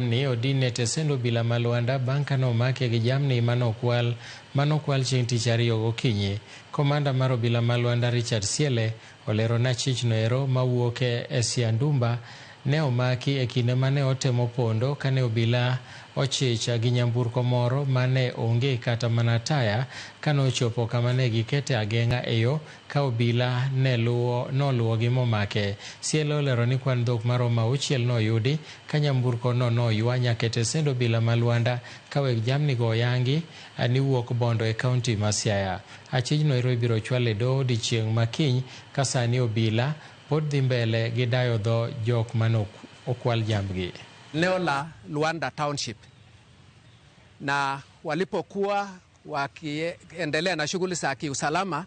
Ni odine tesendo bila Luanda banka no make gi jamni manokwal chieng' tich ariyo gokinyi. Komanda mar obila ma Luanda Richard Siele olero na chich no ero mawuok e Siandumba ne omaki e kinde mane otemo pondo kane obila ochicha gi nyamburko moro mane onge kata mana taya kane ochopo kama ne gikete ageng'a e yo ka obila noluwo gi momake. Siele olero ni kwan dhok maromo 6 noyudi ka nyamburko no noywa nyaka e tesend obila ma Luanda ka weg jamni go oyangi ni wuok Bondo e kaunti ma Siaya. Achijno ero ibiro chwal e doho odiechieng' makiny ka sani obila pod dhi mbele gi dayo dho jok mano okwal jambgi. Eneo la Luanda Township, na walipokuwa wakiendelea na shughuli za kiusalama,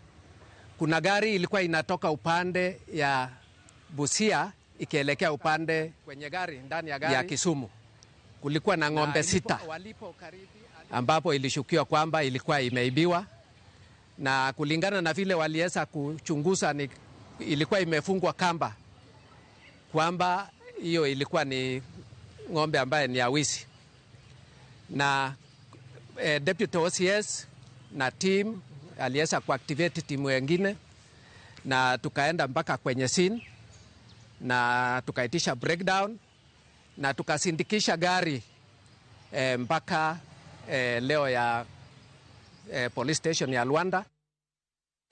kuna gari ilikuwa inatoka upande ya Busia ikielekea upande kwenye gari ndani ya gari ya Kisumu. Kulikuwa na ng'ombe 6 ambapo ilishukiwa kwamba ilikuwa imeibiwa, na kulingana na vile waliweza kuchunguza ilikuwa imefungwa kamba kwamba hiyo ilikuwa ni ng'ombe ambaye ni ya wizi. Na Deputy OCS na team aliweza kuactivate timu wengine na tukaenda mpaka kwenye scene na tukaitisha breakdown na tukasindikisha gari mpaka leo ya police station ya Luanda.